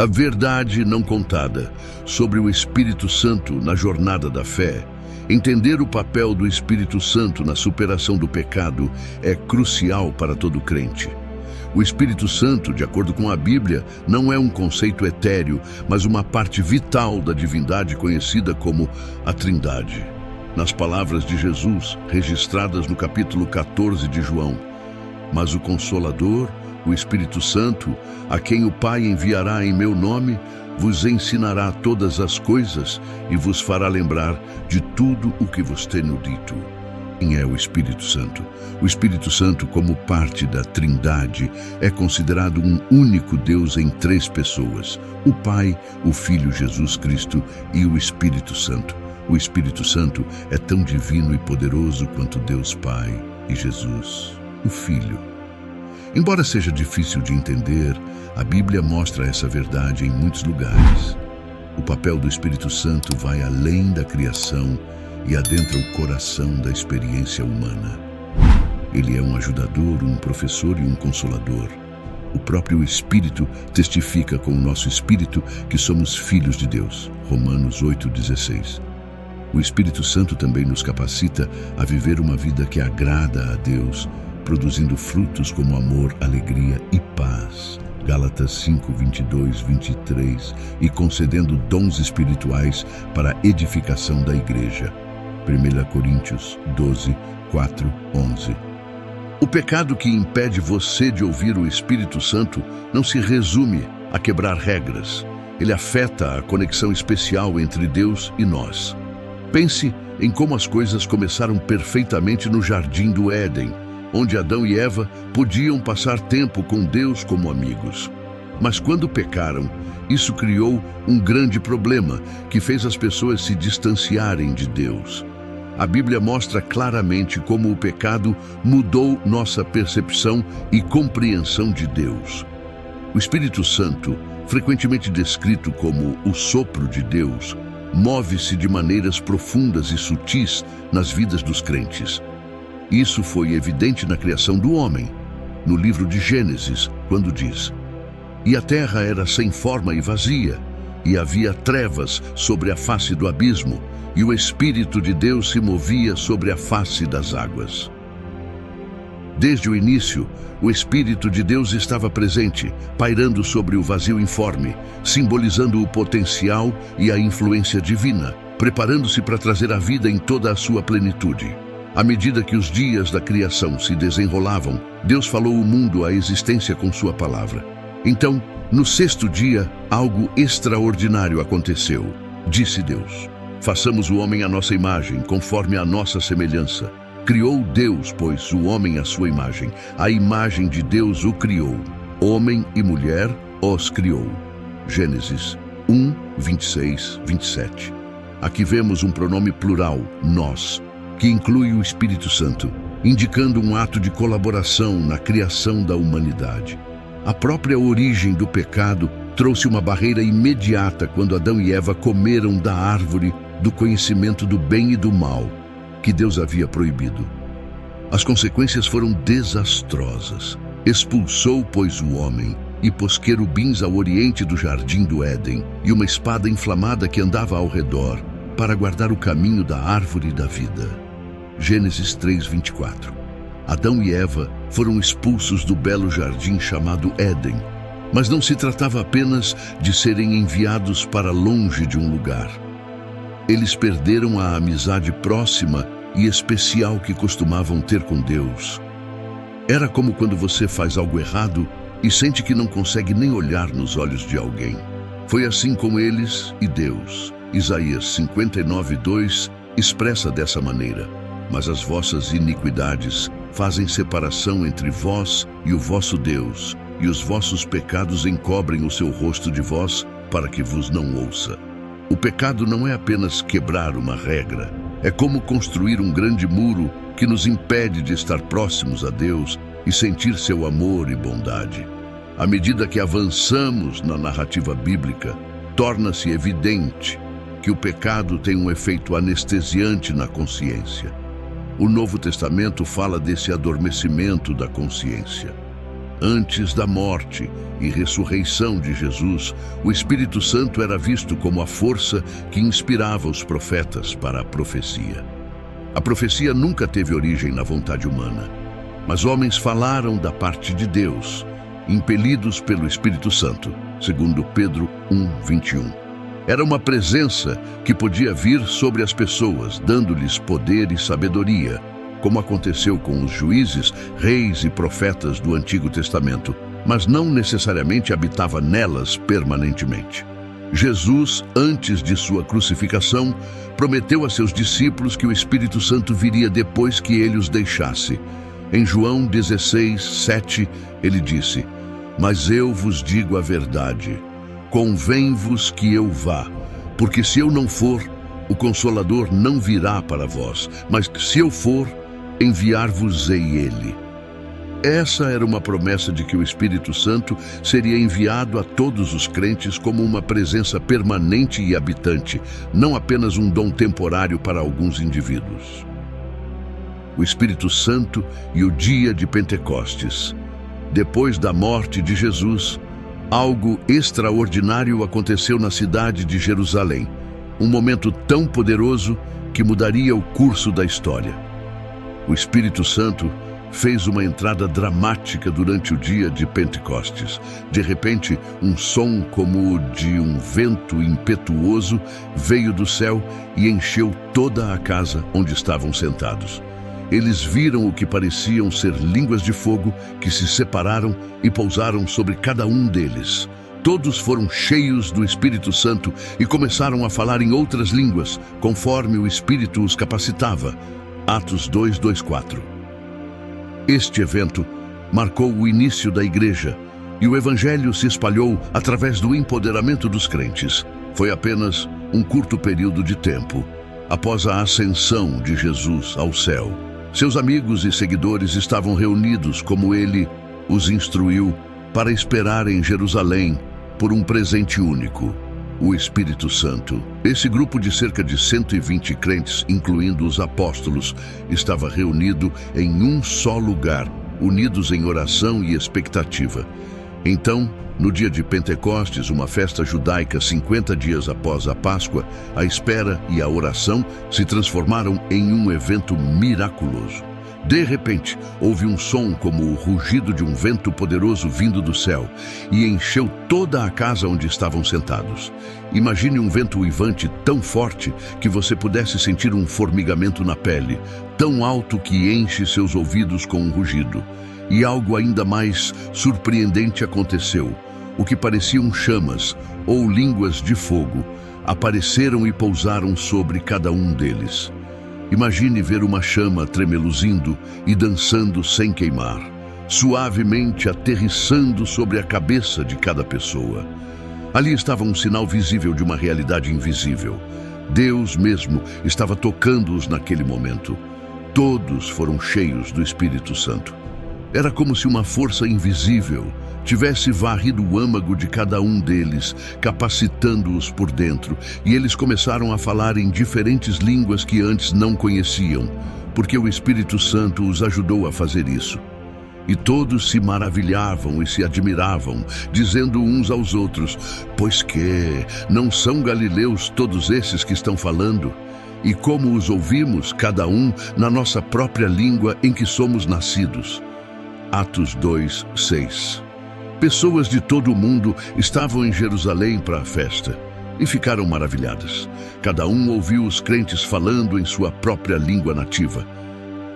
A verdade não contada sobre o Espírito Santo na jornada da fé. Entender o papel do Espírito Santo na superação do pecado é crucial para todo crente. O Espírito Santo, de acordo com a Bíblia, não é um conceito etéreo, mas uma parte vital da divindade conhecida como a Trindade. Nas palavras de Jesus, registradas no capítulo 14 de João: "Mas o Consolador, o Espírito Santo, a quem o Pai enviará em meu nome, vos ensinará todas as coisas e vos fará lembrar de tudo o que vos tenho dito." Quem é o Espírito Santo? O Espírito Santo, como parte da Trindade, é considerado um único Deus em três pessoas: o Pai, o Filho Jesus Cristo e o Espírito Santo. O Espírito Santo é tão divino e poderoso quanto Deus Pai e Jesus, o Filho. Embora seja difícil de entender, a Bíblia mostra essa verdade em muitos lugares. O papel do Espírito Santo vai além da criação e adentra o coração da experiência humana. Ele é um ajudador, um professor e um consolador. O próprio Espírito testifica com o nosso espírito que somos filhos de Deus. Romanos 8,16. O Espírito Santo também nos capacita a viver uma vida que agrada a Deus, produzindo frutos como amor, alegria e paz. Gálatas 5:22-23, e concedendo dons espirituais para a edificação da igreja. 1 Coríntios 12:4-11. O pecado que impede você de ouvir o Espírito Santo não se resume a quebrar regras. Ele afeta a conexão especial entre Deus e nós. Pense em como as coisas começaram perfeitamente no Jardim do Éden, onde Adão e Eva podiam passar tempo com Deus como amigos. Mas quando pecaram, isso criou um grande problema que fez as pessoas se distanciarem de Deus. A Bíblia mostra claramente como o pecado mudou nossa percepção e compreensão de Deus. O Espírito Santo, frequentemente descrito como o sopro de Deus, move-se de maneiras profundas e sutis nas vidas dos crentes. Isso foi evidente na criação do homem, no livro de Gênesis, quando diz: "E a terra era sem forma e vazia, e havia trevas sobre a face do abismo, e o Espírito de Deus se movia sobre a face das águas." Desde o início, o Espírito de Deus estava presente, pairando sobre o vazio informe, simbolizando o potencial e a influência divina, preparando-se para trazer a vida em toda a sua plenitude. À medida que os dias da criação se desenrolavam, Deus falou o mundo à existência com sua palavra. Então, no sexto dia, algo extraordinário aconteceu. Disse Deus: "Façamos o homem à nossa imagem, conforme a nossa semelhança." Criou Deus, pois, o homem à sua imagem. A imagem de Deus o criou. Homem e mulher os criou. Gênesis 1:26-27. Aqui vemos um pronome plural, nós, que inclui o Espírito Santo, indicando um ato de colaboração na criação da humanidade. A própria origem do pecado trouxe uma barreira imediata quando Adão e Eva comeram da árvore do conhecimento do bem e do mal, que Deus havia proibido. As consequências foram desastrosas. Expulsou, pois, o homem, e pôs querubins ao oriente do jardim do Éden, e uma espada inflamada que andava ao redor, para guardar o caminho da árvore da vida. Gênesis 3:24. Adão e Eva foram expulsos do belo jardim chamado Éden, mas não se tratava apenas de serem enviados para longe de um lugar. Eles perderam a amizade próxima e especial que costumavam ter com Deus. Era como quando você faz algo errado e sente que não consegue nem olhar nos olhos de alguém. Foi assim com eles e Deus. Isaías 59:2 expressa dessa maneira: "Mas as vossas iniquidades fazem separação entre vós e o vosso Deus, e os vossos pecados encobrem o seu rosto de vós, para que vos não ouça." O pecado não é apenas quebrar uma regra, é como construir um grande muro que nos impede de estar próximos a Deus e sentir seu amor e bondade. À medida que avançamos na narrativa bíblica, torna-se evidente que o pecado tem um efeito anestesiante na consciência. O Novo Testamento fala desse adormecimento da consciência. Antes da morte e ressurreição de Jesus, o Espírito Santo era visto como a força que inspirava os profetas para a profecia. A profecia nunca teve origem na vontade humana, mas homens falaram da parte de Deus, impelidos pelo Espírito Santo, segundo Pedro 1:21. Era uma presença que podia vir sobre as pessoas, dando-lhes poder e sabedoria, como aconteceu com os juízes, reis e profetas do Antigo Testamento, mas não necessariamente habitava nelas permanentemente. Jesus, antes de sua crucificação, prometeu a seus discípulos que o Espírito Santo viria depois que ele os deixasse. Em João 16:7, ele disse: "Mas eu vos digo a verdade, convém-vos que eu vá, porque se eu não for, o Consolador não virá para vós, mas se eu for, enviar-vos-ei ele." Essa era uma promessa de que o Espírito Santo seria enviado a todos os crentes como uma presença permanente e habitante, não apenas um dom temporário para alguns indivíduos. O Espírito Santo e o dia de Pentecostes. Depois da morte de Jesus, algo extraordinário aconteceu na cidade de Jerusalém, um momento tão poderoso que mudaria o curso da história. O Espírito Santo fez uma entrada dramática durante o dia de Pentecostes. De repente, um som como o de um vento impetuoso veio do céu e encheu toda a casa onde estavam sentados. Eles viram o que pareciam ser línguas de fogo que se separaram e pousaram sobre cada um deles. Todos foram cheios do Espírito Santo e começaram a falar em outras línguas, conforme o Espírito os capacitava. Atos 2:4. Este evento marcou o início da igreja e o evangelho se espalhou através do empoderamento dos crentes. Foi apenas um curto período de tempo após a ascensão de Jesus ao céu. Seus amigos e seguidores estavam reunidos como ele os instruiu para esperar em Jerusalém por um presente único, o Espírito Santo. Esse grupo de cerca de 120 crentes, incluindo os apóstolos, estava reunido em um só lugar, unidos em oração e expectativa. Então, no dia de Pentecostes, uma festa judaica 50 dias após a Páscoa, a espera e a oração se transformaram em um evento miraculoso. De repente, houve um som como o rugido de um vento poderoso vindo do céu e encheu toda a casa onde estavam sentados. Imagine um vento uivante tão forte que você pudesse sentir um formigamento na pele, tão alto que enche seus ouvidos com um rugido. E algo ainda mais surpreendente aconteceu. O que pareciam chamas ou línguas de fogo apareceram e pousaram sobre cada um deles. Imagine ver uma chama tremeluzindo e dançando sem queimar, suavemente aterrissando sobre a cabeça de cada pessoa. Ali estava um sinal visível de uma realidade invisível. Deus mesmo estava tocando-os naquele momento. Todos foram cheios do Espírito Santo. Era como se uma força invisível tivesse varrido o âmago de cada um deles, capacitando-os por dentro, e eles começaram a falar em diferentes línguas que antes não conheciam, porque o Espírito Santo os ajudou a fazer isso. E todos se maravilhavam e se admiravam, dizendo uns aos outros: "Pois que não são galileus todos esses que estão falando? E como os ouvimos, cada um, na nossa própria língua em que somos nascidos?" Atos 2:6. Pessoas de todo o mundo estavam em Jerusalém para a festa e ficaram maravilhadas. Cada um ouviu os crentes falando em sua própria língua nativa.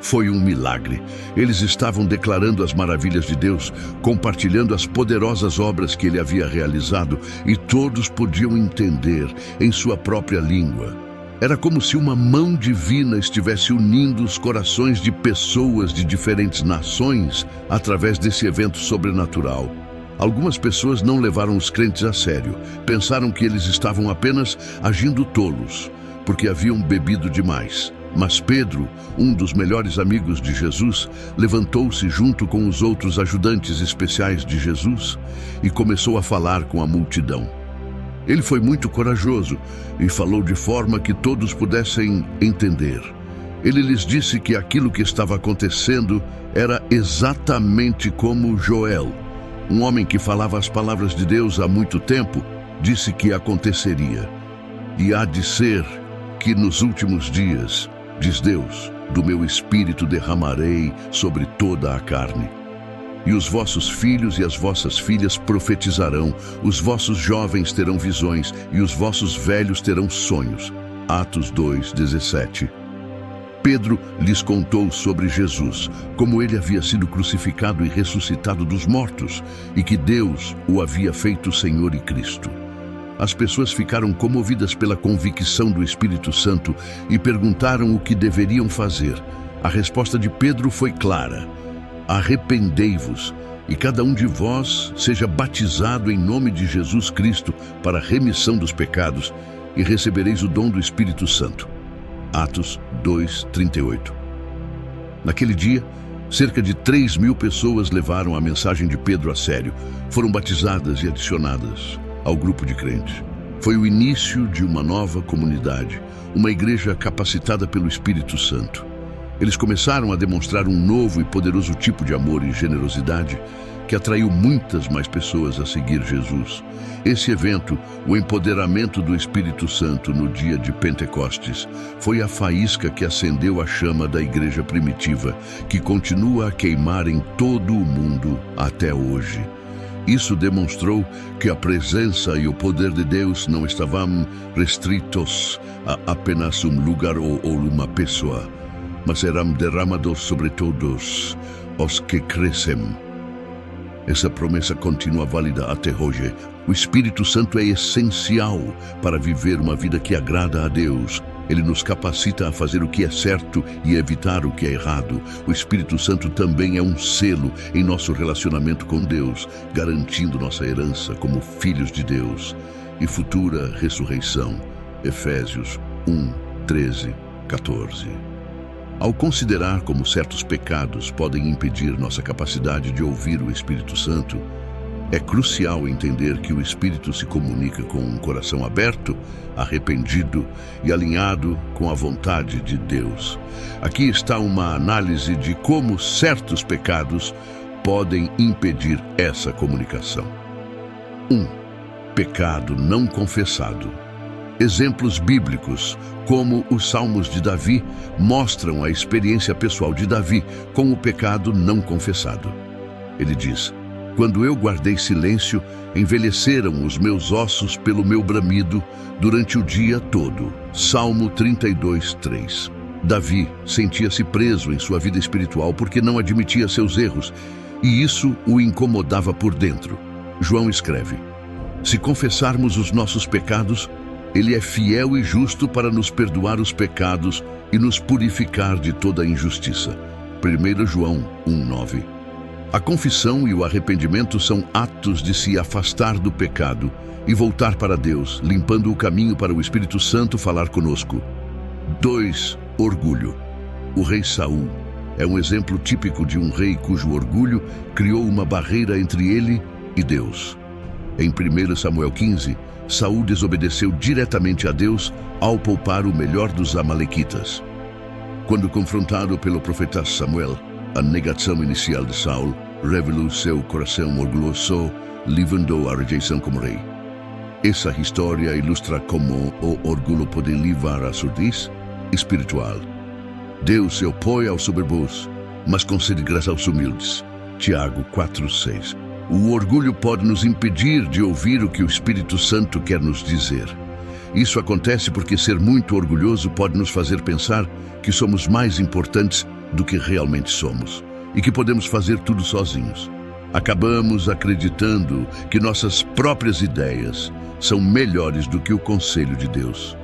Foi um milagre. Eles estavam declarando as maravilhas de Deus, compartilhando as poderosas obras que ele havia realizado, e todos podiam entender em sua própria língua. Era como se uma mão divina estivesse unindo os corações de pessoas de diferentes nações através desse evento sobrenatural. Algumas pessoas não levaram os crentes a sério. Pensaram que eles estavam apenas agindo tolos, porque haviam bebido demais. Mas Pedro, um dos melhores amigos de Jesus, levantou-se junto com os outros ajudantes especiais de Jesus e começou a falar com a multidão. Ele foi muito corajoso e falou de forma que todos pudessem entender. Ele lhes disse que aquilo que estava acontecendo era exatamente como Joel um homem que falava as palavras de Deus há muito tempo, disse que aconteceria. E há de ser que nos últimos dias, diz Deus, do meu espírito derramarei sobre toda a carne. E os vossos filhos e as vossas filhas profetizarão, os vossos jovens terão visões e os vossos velhos terão sonhos. Atos 2:17. Pedro lhes contou sobre Jesus, como ele havia sido crucificado e ressuscitado dos mortos, e que Deus o havia feito Senhor e Cristo. As pessoas ficaram comovidas pela convicção do Espírito Santo e perguntaram o que deveriam fazer. A resposta de Pedro foi clara: arrependei-vos, e cada um de vós seja batizado em nome de Jesus Cristo para a remissão dos pecados, e recebereis o dom do Espírito Santo. Atos 2:38. Naquele dia, cerca de 3.000 pessoas levaram a mensagem de Pedro a sério, foram batizadas e adicionadas ao grupo de crentes. Foi o início de uma nova comunidade, uma igreja capacitada pelo Espírito Santo. Eles começaram a demonstrar um novo e poderoso tipo de amor e generosidade que atraiu muitas mais pessoas a seguir Jesus. Esse evento, o empoderamento do Espírito Santo no dia de Pentecostes, foi a faísca que acendeu a chama da igreja primitiva, que continua a queimar em todo o mundo até hoje. Isso demonstrou que a presença e o poder de Deus não estavam restritos a apenas um lugar ou uma pessoa, mas eram derramados sobre todos os que crescem. Essa promessa continua válida até hoje. O Espírito Santo é essencial para viver uma vida que agrada a Deus. Ele nos capacita a fazer o que é certo e evitar o que é errado. O Espírito Santo também é um selo em nosso relacionamento com Deus, garantindo nossa herança como filhos de Deus e futura ressurreição. Efésios 1:13-14. Ao considerar como certos pecados podem impedir nossa capacidade de ouvir o Espírito Santo, é crucial entender que o Espírito se comunica com um coração aberto, arrependido e alinhado com a vontade de Deus. Aqui está uma análise de como certos pecados podem impedir essa comunicação. 1. Pecado não confessado. Exemplos bíblicos, como os Salmos de Davi, mostram a experiência pessoal de Davi com o pecado não confessado. Ele diz: quando eu guardei silêncio, envelheceram os meus ossos pelo meu bramido durante o dia todo. Salmo 32:3. Davi sentia-se preso em sua vida espiritual porque não admitia seus erros, e isso o incomodava por dentro. João escreve: se confessarmos os nossos pecados, Ele é fiel e justo para nos perdoar os pecados e nos purificar de toda a injustiça. 1 João 1:9. A confissão e o arrependimento são atos de se afastar do pecado e voltar para Deus, limpando o caminho para o Espírito Santo falar conosco. 2. Orgulho. O rei Saul é um exemplo típico de um rei cujo orgulho criou uma barreira entre ele e Deus. Em 1 Samuel 15, Saul desobedeceu diretamente a Deus ao poupar o melhor dos amalequitas. Quando confrontado pelo profeta Samuel, a negação inicial de Saul revelou seu coração orgulhoso, levando a rejeição como rei. Essa história ilustra como o orgulho pode levar à surdez espiritual. Deus se opõe aos soberbos, mas concede graça aos humildes. Tiago 4:6. O orgulho pode nos impedir de ouvir o que o Espírito Santo quer nos dizer. Isso acontece porque ser muito orgulhoso pode nos fazer pensar que somos mais importantes do que realmente somos e que podemos fazer tudo sozinhos. Acabamos acreditando que nossas próprias ideias são melhores do que o conselho de Deus.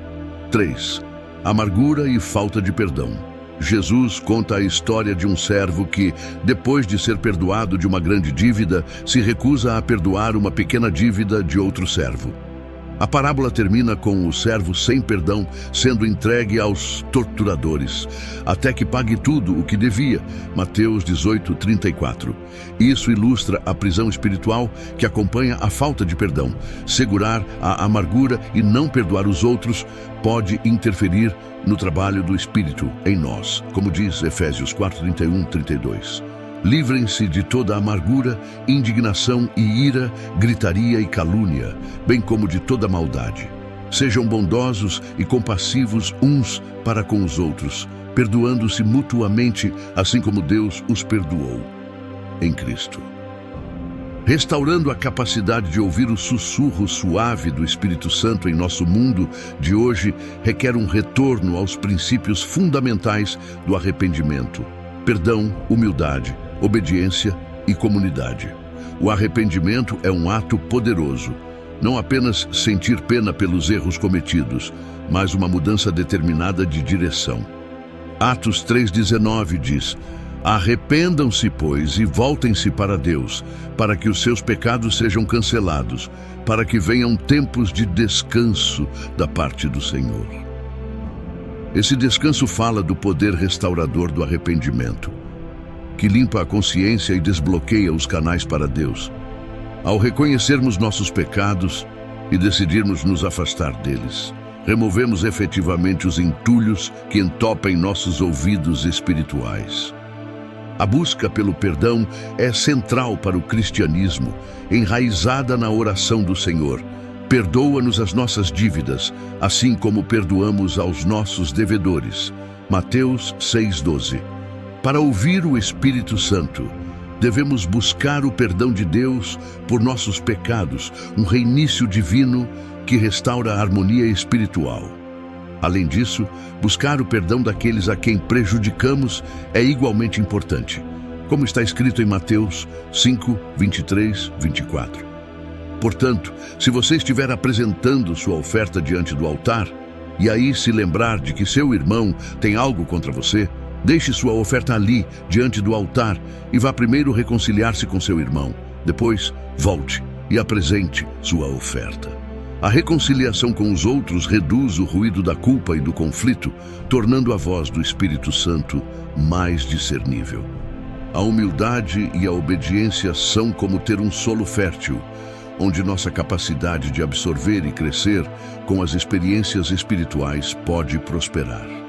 3. Amargura e falta de perdão. Jesus conta a história de um servo que, depois de ser perdoado de uma grande dívida, se recusa a perdoar uma pequena dívida de outro servo. A parábola termina com o servo sem perdão sendo entregue aos torturadores, até que pague tudo o que devia. Mateus 18:34. Isso ilustra a prisão espiritual que acompanha a falta de perdão. Segurar a amargura e não perdoar os outros pode interferir no trabalho do Espírito em nós, como diz Efésios 4:31-32. Livrem-se de toda amargura, indignação e ira, gritaria e calúnia, bem como de toda maldade. Sejam bondosos e compassivos uns para com os outros, perdoando-se mutuamente, assim como Deus os perdoou em Cristo. Restaurando a capacidade de ouvir o sussurro suave do Espírito Santo em nosso mundo de hoje requer um retorno aos princípios fundamentais do arrependimento: perdão, humildade, obediência e comunidade. O arrependimento é um ato poderoso. Não apenas sentir pena pelos erros cometidos, mas uma mudança determinada de direção. Atos 3,19 diz: arrependam-se, pois, e voltem-se para Deus, para que os seus pecados sejam cancelados, para que venham tempos de descanso da parte do Senhor. Esse descanso fala do poder restaurador do arrependimento, que limpa a consciência e desbloqueia os canais para Deus. Ao reconhecermos nossos pecados e decidirmos nos afastar deles, removemos efetivamente os entulhos que entopem nossos ouvidos espirituais. A busca pelo perdão é central para o cristianismo, enraizada na oração do Senhor. Perdoa-nos as nossas dívidas, assim como perdoamos aos nossos devedores. Mateus 6,12. Para ouvir o Espírito Santo, devemos buscar o perdão de Deus por nossos pecados, um reinício divino que restaura a harmonia espiritual. Além disso, buscar o perdão daqueles a quem prejudicamos é igualmente importante, como está escrito em Mateus 5, 23, 24. Portanto, se você estiver apresentando sua oferta diante do altar, e aí se lembrar de que seu irmão tem algo contra você, deixe sua oferta ali, diante do altar, e vá primeiro reconciliar-se com seu irmão. Depois, volte e apresente sua oferta. A reconciliação com os outros reduz o ruído da culpa e do conflito, tornando a voz do Espírito Santo mais discernível. A humildade e a obediência são como ter um solo fértil, onde nossa capacidade de absorver e crescer com as experiências espirituais pode prosperar.